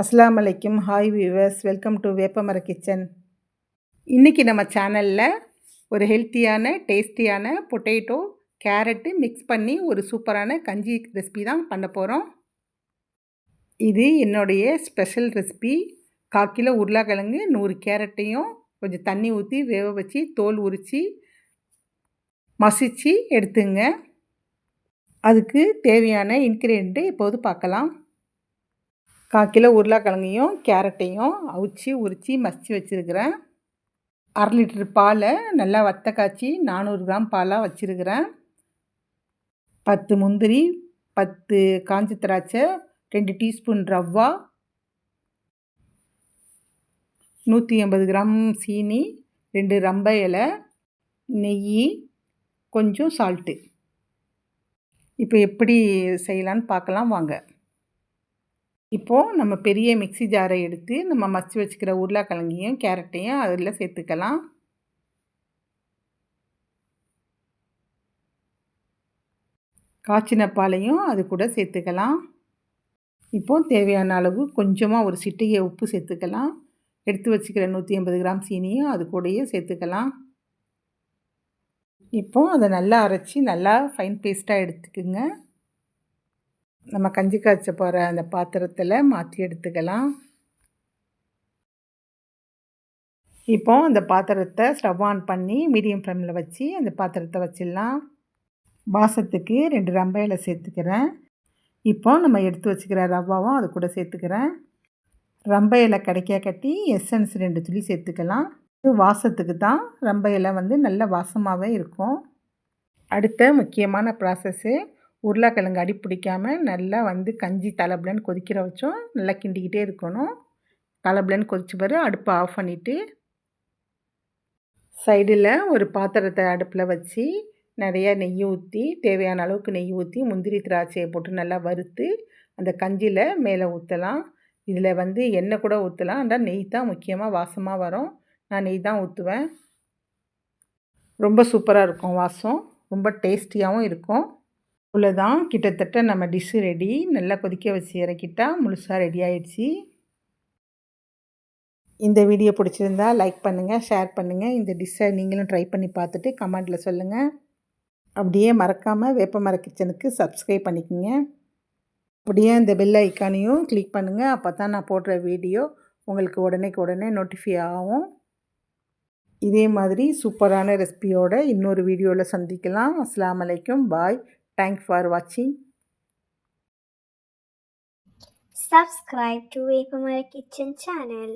அஸ்ஸலாமு அலைக்கும். Hi viewers, welcome to Veppamara kitchen. இன்றைக்கி நம்ம சேனலில் ஒரு ஹெல்த்தியான டேஸ்டியான பொட்டேட்டோ கேரட்டு மிக்ஸ் பண்ணி ஒரு சூப்பரான கஞ்சி ரெசிபி தான் பண்ண போகிறோம். இது என்னுடைய ஸ்பெஷல் ரெசிபி. 1/4 கிலோ உருளைக்கிழங்கு, 100 கேரட்டையும் கொஞ்சம் தண்ணி ஊற்றி வேக வச்சு தோல் உரித்து மசித்து எடுத்துங்க. அதுக்கு தேவையான இன்க்ரீடியண்ட்டு இப்போது பார்க்கலாம். 1/4 கிலோ உருளைக்கிழங்கையும் கேரட்டையும் அவிச்சி உரித்து மசித்து வச்சுருக்கிறேன். 1/2 லிட்டர் பாலை நல்லா வத்த காய்ச்சி 400 கிராம் பாலாக வச்சுருக்கிறேன். 10 முந்திரி, 10 காஞ்ச திராட்சை, 2 டீஸ்பூன் ரவா, 180 கிராம் சீனி, 2 ரம்பை இலை, நெய், கொஞ்சம் சால்ட்டு. இப்போ எப்படி செய்யலான்னு பார்க்கலாம் வாங்க. இப்போது நம்ம பெரிய மிக்ஸி ஜாரை எடுத்து நம்ம மசித்து வச்சுக்கிற உருளைக்கிழங்கையும் கேரட்டையும் அதில் சேர்த்துக்கலாம். காய்ச்சின பாலையும் அது கூட சேர்த்துக்கலாம். இப்போது தேவையான அளவு கொஞ்சமாக ஒரு சிட்டிகை உப்பு சேர்த்துக்கலாம். எடுத்து வச்சுக்கிற 180 கிராம் சீனியும் அது கூடயே சேர்த்துக்கலாம். இப்போது அதை நல்லா அரைச்சி நல்லா ஃபைன் பேஸ்ட்டாக எடுத்துக்குங்க. நம்ம கஞ்சி காய்ச்ச போகிற அந்த பாத்திரத்தில் மாற்றி எடுத்துக்கலாம். இப்போ அந்த பாத்திரத்தை ஸ்டவ் ஆன் பண்ணி மீடியம் ஃப்ளேமில் வச்சு அந்த பாத்திரத்தை வச்சிடலாம். வாசத்துக்கு 2 ரம்பை இலை சேர்த்துக்கிறேன். இப்போ நம்ம எடுத்து வச்சுக்கிற ரவாவும் அது கூட சேர்த்துக்கிறேன். ரம்பை இலை கிடைக்க கட்டி எசன்ஸ் 2 துளி சேர்த்துக்கலாம். இது வாசத்துக்கு தான். ரம்பை இலை நல்ல வாசமாகவே இருக்கும். அடுத்த முக்கியமான ப்ராசஸ்ஸு, உருளைக்கிழங்கு அடி பிடிக்காமல் நல்லா கஞ்சி தலபலன்னு கொதிக்கிற வச்சோம் நல்லா கிண்டிக்கிட்டே இருக்கணும். தலபலன்னு கொதிச்சு பாரு, அடுப்பை ஆஃப் பண்ணிவிட்டு சைடில் ஒரு பாத்திரத்தை அடுப்பில் வச்சு நிறையா நெய் ஊற்றி, தேவையான அளவுக்கு நெய் ஊற்றி முந்திரி திராட்சையை போட்டு நல்லா வறுத்து அந்த கஞ்சியில் மேலே ஊற்றலாம். இதில் எண்ணெய் கூட ஊற்றலாம். ஆனால் நெய் தான் முக்கியமாக வாசமாக வரும். நான் நெய் தான் ஊற்றுவேன். ரொம்ப சூப்பராக இருக்கும் வாசம். ரொம்ப டேஸ்டியாகவும் இருக்கும். இவ்வளோதான், கிட்டத்தட்ட நம்ம டிஷ்ஷு ரெடி. நல்லா கொதிக்க வச்சு இறக்கிட்டா முழுசாக ரெடி ஆகிடுச்சி. இந்த வீடியோ பிடிச்சிருந்தா லைக் பண்ணுங்கள், ஷேர் பண்ணுங்கள். இந்த டிஷ்ஷை நீங்களும் ட்ரை பண்ணி பார்த்துட்டு கமெண்ட்டில் சொல்லுங்கள். அப்படியே மறக்காமல் வேப்பமர கிச்சனுக்கு சப்ஸ்கிரைப் பண்ணிக்கோங்க. அப்படியே இந்த பெல் ஐக்கானையும் கிளிக் பண்ணுங்கள். அப்போ தான் நான் போடுற வீடியோ உங்களுக்கு உடனே நோட்டிஃபை ஆகும். இதே மாதிரி சூப்பரான ரெசிபியோட இன்னொரு வீடியோவில் சந்திக்கலாம். அஸ்ஸலாமு அலைக்கும். பாய். Thanks for watching. Subscribe to Vapamara Kitchen channel.